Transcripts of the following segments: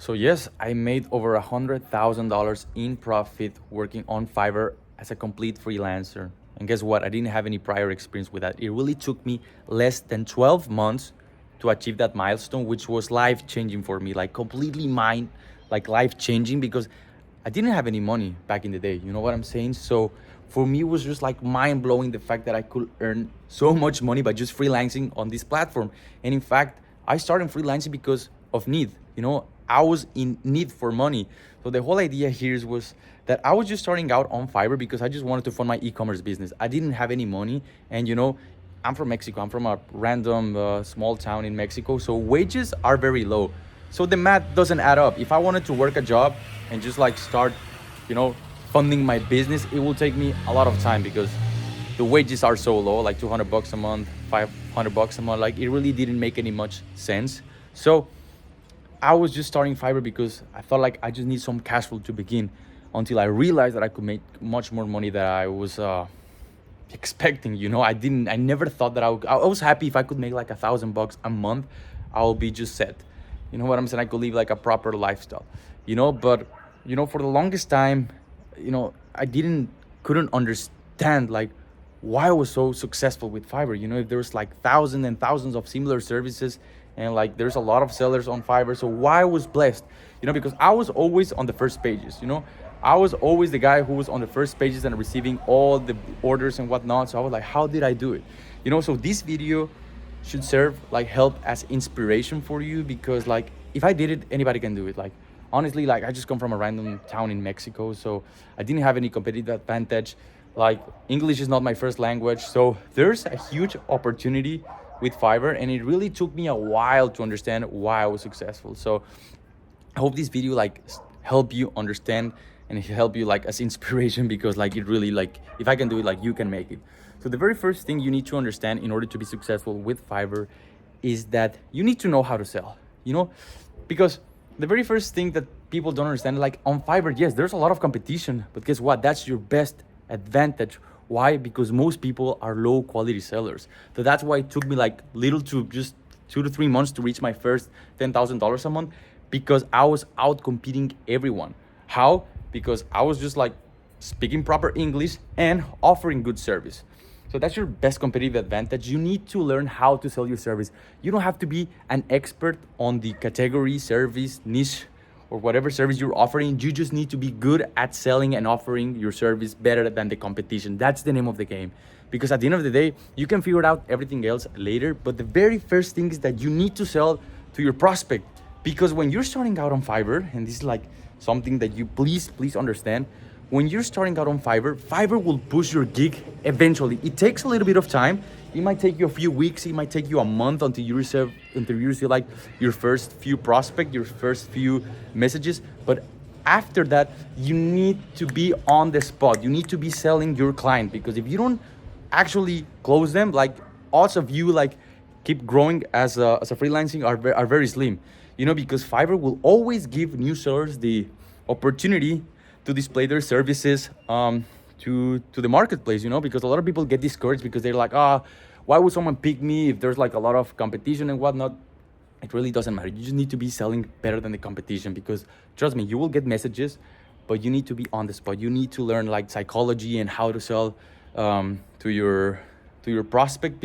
So yes, I made over $100,000 in profit working on Fiverr as a complete freelancer. And guess what? I didn't have any prior experience with that. It really took me less than 12 months to achieve that milestone, which was life changing for me, like completely mind, like life changing because I didn't have any money back in the day. You know what I'm saying? So for me, it was just like mind blowing the fact that I could earn so much money by just freelancing on this platform. And in fact, I started freelancing because of need. I was in need for money. So the whole idea here was that I was just starting out on Fiverr because I just wanted to fund my e-commerce business. I didn't have any money, and I'm from Mexico. I'm from a random small town in Mexico, so wages are very low. So the math doesn't add up. If I wanted to work a job and just like start, funding my business, it will take me a lot of time because the wages are so low, like $200 a month, $500 a month. Like it really didn't make any much sense. So I was just starting Fiverr because I thought like I just need some cash flow to begin until I realized that I could make much more money than I was expecting. I never thought that I was happy if I could make like $1,000 a month. I'll be just set. You know what I'm saying? I could live like a proper lifestyle, but for the longest time, I couldn't understand like why I was so successful with Fiverr. If there's like thousands and thousands of similar services and like there's a lot of sellers on Fiverr, so why I was blessed, because I was always on the first pages. I was always the guy who was on the first pages and receiving all the orders and whatnot. So I was like, how did I do it? So this video should serve like help as inspiration for you because like if I did it, anybody can do it. Like honestly, like I just come from a random town in Mexico, so I didn't have any competitive advantage. Like English is not my first language, so there's a huge opportunity with Fiverr, and it really took me a while to understand why I was successful. So I hope this video like help you understand and help you like as inspiration because like it really like if I can do it, like you can make it. So the very first thing you need to understand in order to be successful with Fiverr is that you need to know how to sell, because the very first thing that people don't understand, like on Fiverr, yes, there's a lot of competition, but guess what? That's your best advantage. Why? Because most people are low quality sellers. So that's why it took me like little to just 2 to 3 months to reach my first $10,000 a month because I was out competing everyone. How? Because I was just like speaking proper English and offering good service. So that's your best competitive advantage. You need to learn how to sell your service. You don't have to be an expert on the category, service, niche, or whatever service you're offering. You just need to be good at selling and offering your service better than the competition. That's the name of the game. Because at the end of the day, you can figure out everything else later. But the very first thing is that you need to sell to your prospect. Because when you're starting out on Fiverr, and this is like something that you please understand, when you're starting out on Fiverr, Fiverr will push your gig eventually. It takes a little bit of time. It might take you a few weeks. It might take you a month until you receive like your first few prospects, your first few messages. But after that, you need to be on the spot. You need to be selling your client because if you don't actually close them, like odds of you like keep growing as a freelancing are very slim. Because Fiverr will always give new sellers the opportunity to display their services to the marketplace, because a lot of people get discouraged because they're like, why would someone pick me if there's like a lot of competition and whatnot? It really doesn't matter. You just need to be selling better than the competition because trust me, you will get messages, but you need to be on the spot. You need to learn like psychology and how to sell to your prospect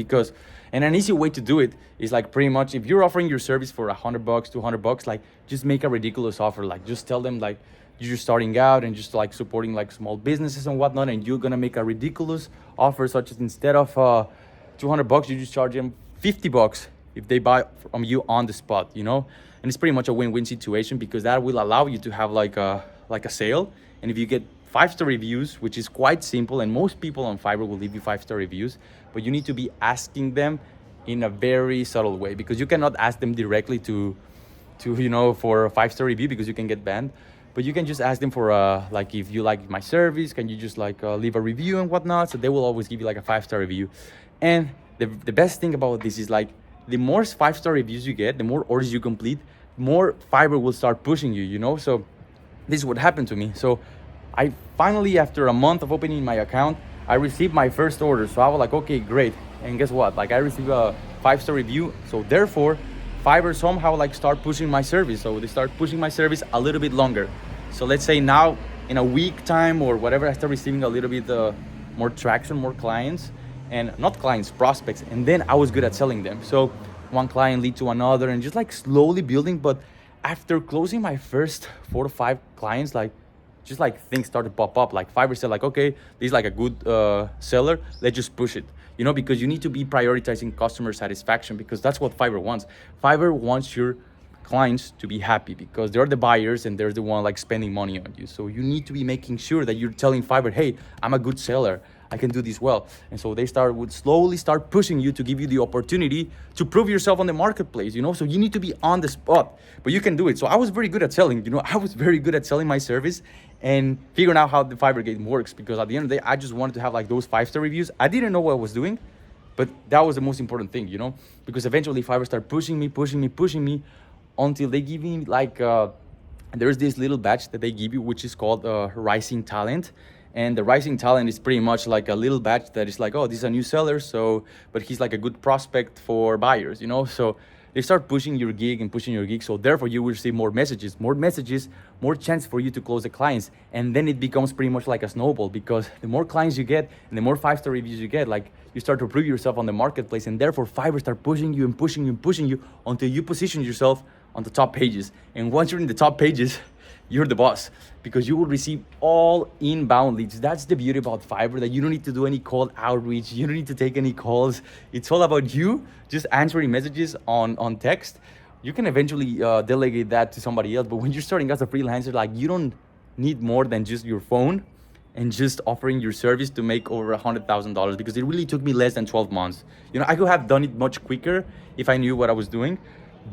and an easy way to do it is like pretty much if you're offering your service for $100, $200, like just make a ridiculous offer. Like just tell them like you're just starting out and just like supporting like small businesses and whatnot, and you're gonna make a ridiculous offer such as instead of $200, you just charge them $50 if they buy from you on the spot, and it's pretty much a win-win situation because that will allow you to have like a sale. And if you get 5-star reviews, which is quite simple, and most people on Fiverr will leave you 5-star reviews, but you need to be asking them in a very subtle way because you cannot ask them directly to for a 5-star review because you can get banned. But you can just ask them for like if you like my service, can you just like leave a review and whatnot? So they will always give you like a 5-star review. And the best thing about this is like the more 5-star reviews you get, the more orders you complete, more Fiverr will start pushing you. So this is what happened to me. So I finally, after a month of opening my account, I received my first order. So I was like, okay, great. And guess what? Like I received a 5-star review. So therefore, Fiverr somehow like start pushing my service. So they start pushing my service a little bit longer. So let's say now in a week time or whatever, I start receiving a little bit more traction, more clients, and not clients, prospects. And then I was good at selling them. So one client lead to another and just like slowly building. But after closing my first 4 to 5 clients, like just like things started to pop up. Like Fiverr said, like, okay, this is like a good seller. Let's just push it. You know, because you need to be prioritizing customer satisfaction, because that's what Fiverr wants. Fiverr wants your clients to be happy because they're the buyers and they're the one like spending money on you. So you need to be making sure that you're telling Fiverr, hey, I'm a good seller. I can do this well. And so they would slowly start pushing you to give you the opportunity to prove yourself on the marketplace, you know? So you need to be on the spot, but you can do it. So I was very good at selling, you know, I was very good at selling my service and figuring out how the Fiverr game works, because at the end of the day, I just wanted to have like those 5-star reviews. I didn't know what I was doing, but that was the most important thing, you know, because eventually Fiverr started pushing me until they give me like, there's this little badge that they give you, which is called Rising Talent. And the Rising Talent is pretty much like a little badge that is like, oh, this is a new seller, so, but he's like a good prospect for buyers, you know? So they start pushing your gig and pushing your gig. So therefore you will receive more messages, more chance for you to close the clients. And then it becomes pretty much like a snowball, because the more clients you get and the more 5-star reviews you get, like you start to prove yourself on the marketplace, and therefore Fiverr start pushing you and pushing you and pushing you until you position yourself on the top pages. And once you're in the top pages, you're the boss, because you will receive all inbound leads. That's the beauty about Fiverr, that you don't need to do any cold outreach. You don't need to take any calls. It's all about you just answering messages on text. You can eventually delegate that to somebody else. But when you're starting as a freelancer, like you don't need more than just your phone and just offering your service to make over $100,000, because it really took me less than 12 months. You know, I could have done it much quicker if I knew what I was doing,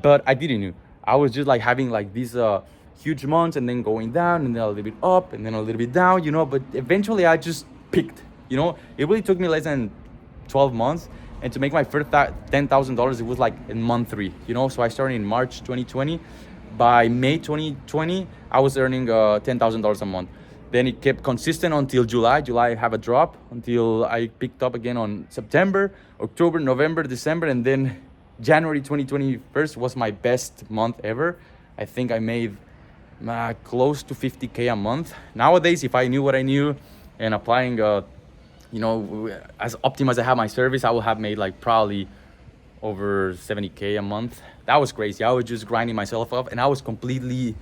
but I didn't know. I was just like having like these huge months and then going down and then a little bit up and then a little bit down, you know, but eventually I just picked, you know. It really took me less than 12 months, and to make my first $10,000, it was like in month 3, you know. So I started in March 2020. By May 2020, I was earning $10,000 a month. Then it kept consistent until July. I have a drop until I picked up again on September, October, November, December, and then January 2021 was my best month ever. I think I made close to 50K a month. Nowadays, if I knew what I knew and applying, you know, as optimized as I have my service, I will have made like probably over 70K a month. That was crazy. I was just grinding myself up, and I was completely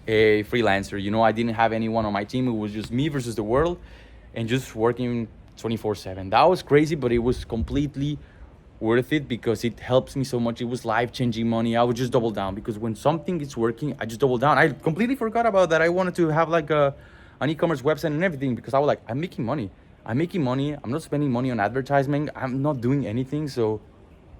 a freelancer. You know, I didn't have anyone on my team. It was just me versus the world, and just working 24/7. That was crazy, but it was completely worth it because it helps me so much. It was life-changing money. I would just double down, because when something is working, I just double down. I completely forgot about that. I wanted to have like an e-commerce website and everything, because I was like, I'm making money. I'm not spending money on advertisement. I'm not doing anything. So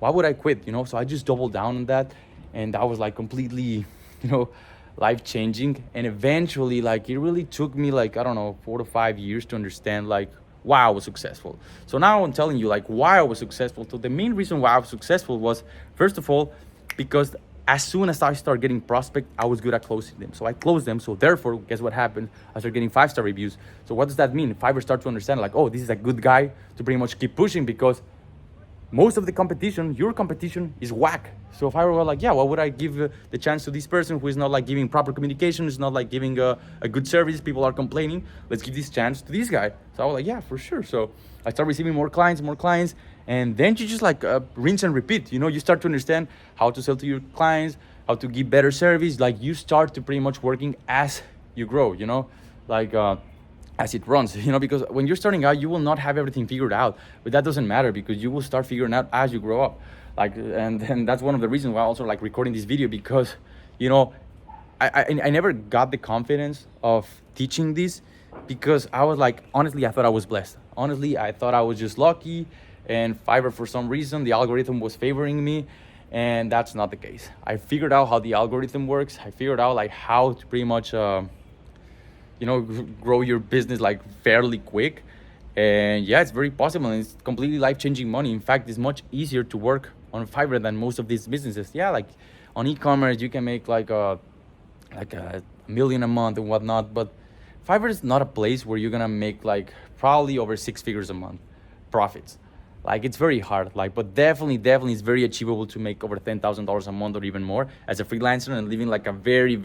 why would I quit? You know, so I just doubled down on that. And that was like completely, you know, life-changing. And eventually, like, it really took me like, I don't know, 4 to 5 years to understand like why I was successful. So now I'm telling you like why I was successful. So the main reason why I was successful was, first of all, because as soon as I started getting prospect, I was good at closing them. So I closed them. So therefore, guess what happened? I started getting 5-star reviews. So what does that mean? Fiverr started to understand like, oh, this is a good guy to pretty much keep pushing, because most of the competition, your competition, is whack. So if I were like, yeah, why would I give the chance to this person who is not like giving proper communication, is not like giving a good service, people are complaining, let's give this chance to this guy. So I was like, yeah, for sure. So I started receiving more clients, and then you just like rinse and repeat. You know, you start to understand how to sell to your clients, how to give better service. Like you start to pretty much working as you grow, you know, like as it runs, you know, because when you're starting out, you will not have everything figured out, but that doesn't matter, because you will start figuring out as you grow up. Like, and that's one of the reasons why I also like recording this video, because, you know, I never got the confidence of teaching this, because I was like, honestly, I thought I was blessed. Honestly, I thought I was just lucky, and Fiverr, for some reason, the algorithm was favoring me, and that's not the case. I figured out how the algorithm works. I figured out like how to pretty much, you know, grow your business like fairly quick. And yeah, it's very possible, and it's completely life-changing money. In fact, it's much easier to work on Fiverr than most of these businesses. Yeah, like on e-commerce, you can make like a million a month and whatnot, but Fiverr is not a place where you're gonna make like probably over 6 figures a month profits. Like it's very hard, like, but definitely it's very achievable to make over $10,000 a month or even more as a freelancer and living like a very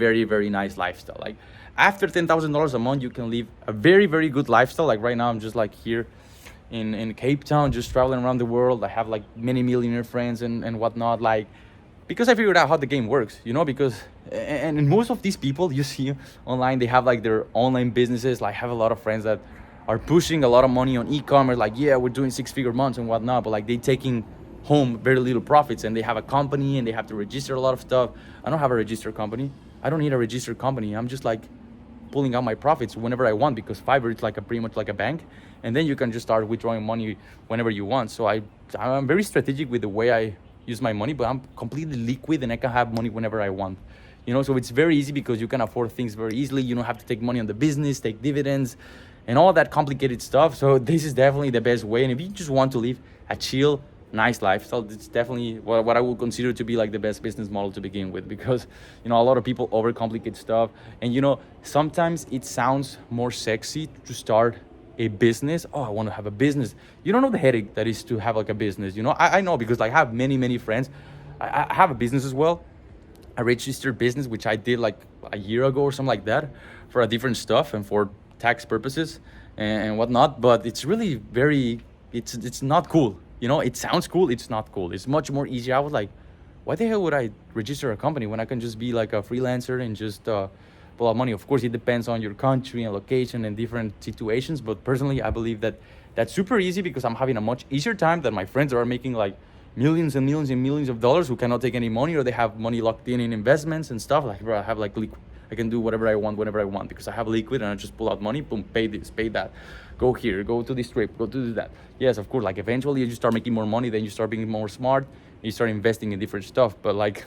nice lifestyle. Like after $10,000 a month, you can live a very good lifestyle. Like right now, I'm just like here in Cape Town, just traveling around the world. I have like many millionaire friends and whatnot. Like because I figured out how the game works, you know, because and most of these people you see online, they have like their online businesses. Like I have a lot of friends that are pushing a lot of money on e-commerce, like yeah, we're doing six-figure months and whatnot, but like they taking home very little profits, and they have a company and they have to register a lot of stuff. I don't have a registered company. I don't need a registered company. I'm just like pulling out my profits whenever I want, because Fiverr is like a pretty much like a bank, and then you can just start withdrawing money whenever you want. So I'm very strategic with the way I use my money, but I'm completely liquid and I can have money whenever I want. You know, so it's very easy because you can afford things very easily. You don't have to take money on the business, take dividends, and all that complicated stuff. So this is definitely the best way. And if you just want to live a chill, nice lifestyle, it's definitely what I would consider to be like the best business model to begin with, because you know a lot of people overcomplicate stuff, and you know sometimes it sounds more sexy to start a business. Oh, I want to have a business. You don't know the headache that is to have like a business. You know, I know, because like I have many friends. I have a business as well, a registered business, which I did like a year ago or something like that, for a different stuff and for tax purposes and whatnot. But it's really very, it's not cool. You know, it sounds cool. It's not cool. It's much more easier. I was like, why the hell would I register a company when I can just be like a freelancer and just pull out money? Of course, it depends on your country and location and different situations. But personally, I believe that that's super easy, because I'm having a much easier time than my friends that are making like millions and millions of dollars, who cannot take any money, or they have money locked in investments and stuff. Like, bro, I have like liquid. I can do whatever I want whenever I want, because I have liquid and I just pull out money, boom, pay this, pay that, go here, go to this trip, go to that. Yes, of course, like eventually you just start making more money, then you start being more smart, you start investing in different stuff. But like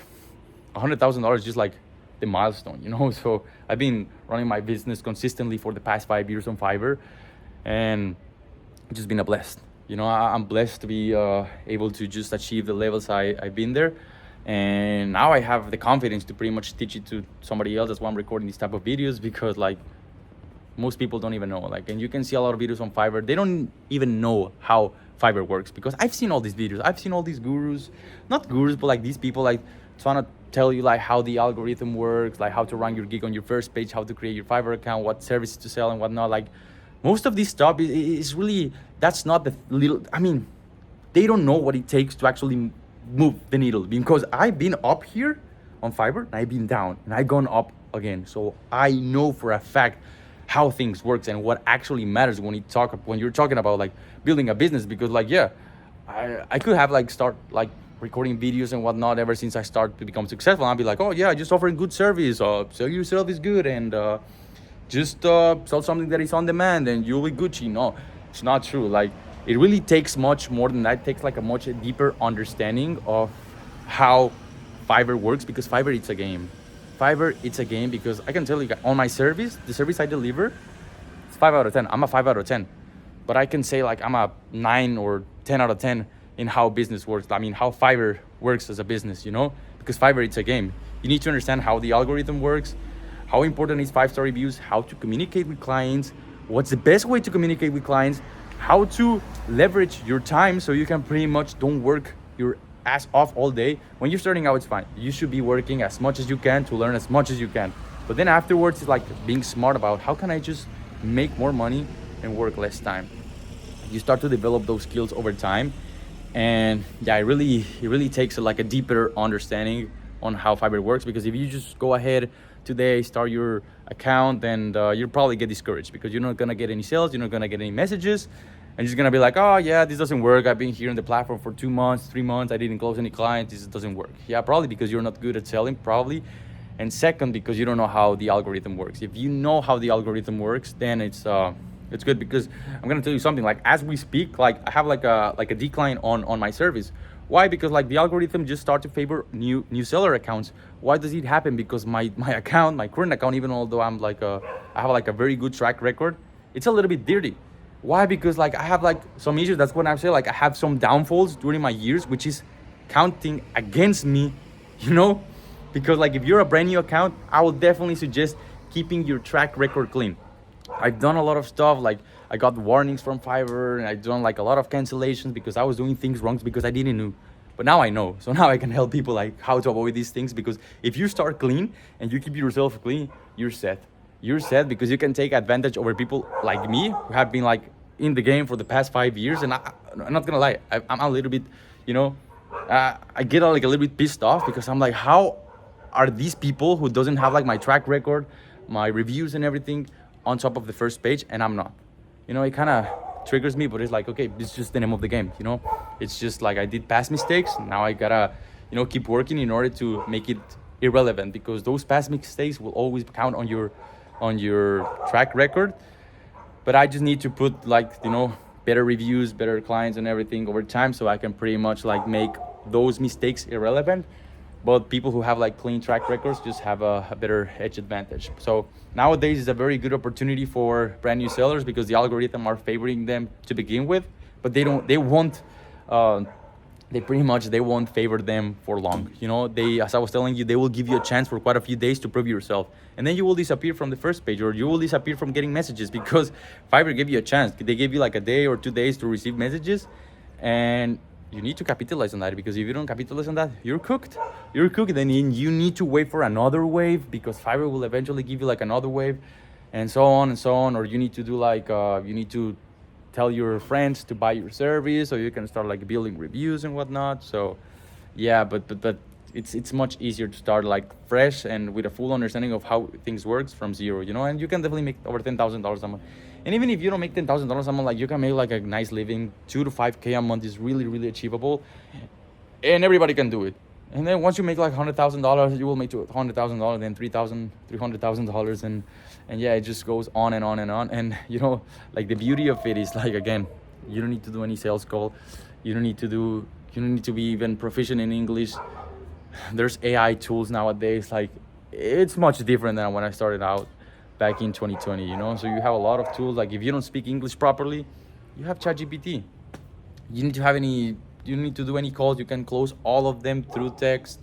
$100,000 is just like the milestone, you know? So I've been running my business consistently for the past 5 years on Fiverr, and it's just been a blessed. You know, I'm blessed to be able to just achieve the levels I've been there. And now I have the confidence to pretty much teach it to somebody else. That's why I'm recording these type of videos, because like most people don't even know. Like, and you can see a lot of videos on Fiverr, they don't even know how Fiverr works, because I've seen all these videos. I've seen all these gurus, not gurus, but like these people like trying to tell you like how the algorithm works, like how to rank your gig on your first page, how to create your Fiverr account, what services to sell and whatnot. Like most of this stuff is really, that's not the little, I mean, they don't know what it takes to actually move the needle, because I've been up here on Fiverr and I've been down and I've gone up again. So I know for a fact how things works and what actually matters when you're talking about like building a business. Because like, yeah, I could have like start like recording videos and whatnot ever since I started to become successful. I'll be like, oh yeah, just offering good service, sell yourself is good, and just sell something that is on demand and you'll be Gucci. No, it's not true. Like it really takes much more than that. It takes like a much deeper understanding of how Fiverr works, because Fiverr, it's a game. Fiverr, it's a game, because I can tell you on my service, the service I deliver, it's 5 out of 10. I'm a 5 out of 10. But I can say like I'm a 9 or 10 out of 10 in how business works. I mean, how Fiverr works as a business, you know? Because Fiverr, it's a game. You need to understand how the algorithm works, how important is 5-star reviews, how to communicate with clients, what's the best way to communicate with clients, how to leverage your time so you can pretty much don't work your ass off all day. When you're starting out, it's fine. You should be working as much as you can to learn as much as you can. But then afterwards, it's like being smart about how can I just make more money and work less time. You start to develop those skills over time. And yeah, it really takes like a deeper understanding on how Fiverr works, because if you just go ahead today, start your account, then you'll probably get discouraged, because you're not gonna get any sales, you're not gonna get any messages, and you're just gonna be like, oh yeah, this doesn't work. I've been here on the platform for 2 months, 3 months, I didn't close any clients, this doesn't work. Yeah, probably because you're not good at selling, probably. And second, because you don't know how the algorithm works. If you know how the algorithm works, then it's good, because I'm gonna tell you something. Like as we speak, like I have like a decline on my service. Why? Because like the algorithm just start to favor new seller accounts. Why does it happen? Because my account, my current account, even although I'm like I have like a very good track record, it's a little bit dirty. Why? Because like I have like some issues. That's what I'm saying. Like I have some downfalls during my years, which is counting against me, you know? Because like if you're a brand new account, I will definitely suggest keeping your track record clean. I've done a lot of stuff, like I got warnings from Fiverr, and I've done like a lot of cancellations because I was doing things wrong because I didn't know. But now I know, so now I can help people like how to avoid these things, because if you start clean and you keep yourself clean, you're set. You're set because you can take advantage over people like me who have been like in the game for the past 5 years. And I'm not gonna lie, I'm a little bit, you know, I get like a little bit pissed off because I'm like, how are these people who doesn't have like my track record, my reviews and everything on top of the first page, and I'm not? You know, it kind of triggers me, but it's like, okay, it's just the name of the game, you know? It's just like I did past mistakes. Now I gotta, you know, keep working in order to make it irrelevant, because those past mistakes will always count on your track record. But I just need to put like, you know, better reviews, better clients and everything over time, so I can pretty much like make those mistakes irrelevant. But people who have like clean track records just have a better edge advantage. So nowadays is a very good opportunity for brand new sellers because the algorithm are favoring them to begin with, but they won't they won't favor them for long. You know, they, as I was telling you, they will give you a chance for quite a few days to prove yourself, and then you will disappear from the first page, or you will disappear from getting messages, because Fiverr gave you a chance. They gave you like a day or 2 days to receive messages, and you need to capitalize on that, because if you don't capitalize on that, you're cooked. You're cooked. Then you need to wait for another wave, because Fiverr will eventually give you like another wave, and so on and so on. Or you need to do like you need to tell your friends to buy your service, so you can start like building reviews and whatnot. So yeah, but it's much easier to start like fresh and with a full understanding of how things works from zero, you know. And you can definitely make over $10,000 a month. And even if you don't make $10,000 a month, like you can make like a nice living. 2 to 5K a month is really, really achievable, and everybody can do it. And then once you make like $100,000, you will make to $100,000, then $300,000, and yeah, it just goes on and on and on. And you know, like the beauty of it is like, again, you don't need to do any sales call. You don't need to be even proficient in English. There's AI tools nowadays. Like, it's much different than when I started out back in 2020, you know. So you have a lot of tools. Like if you don't speak English properly, you have ChatGPT. You don't need to do any calls. You can close all of them through text.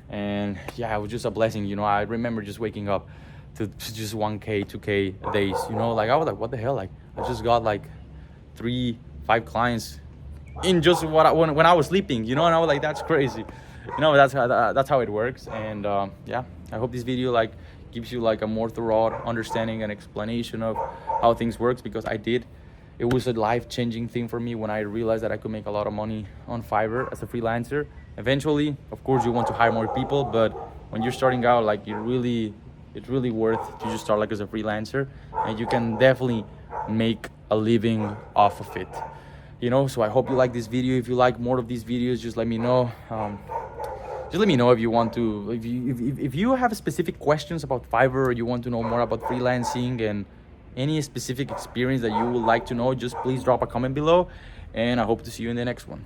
And yeah, it was just a blessing, you know. I remember just waking up to just 1K, 2K days, you know. Like I was like, what the hell? Like I just got like 3-5 clients in just when I was sleeping, you know. And I was like, that's crazy, you know. That's how it works. And yeah, I hope this video like gives you like a more thorough understanding and explanation of how things works, because I did. It was a life-changing thing for me when I realized that I could make a lot of money on Fiverr as a freelancer. Eventually, of course, you want to hire more people, but when you're starting out, like it's really worth to just start like as a freelancer, and you can definitely make a living off of it, you know. So I hope you like this video. If you like more of these videos, just let me know. Just let me know if you want to, if you have specific questions about Fiverr, or you want to know more about freelancing and any specific experience that you would like to know, just please drop a comment below, and I hope to see you in the next one.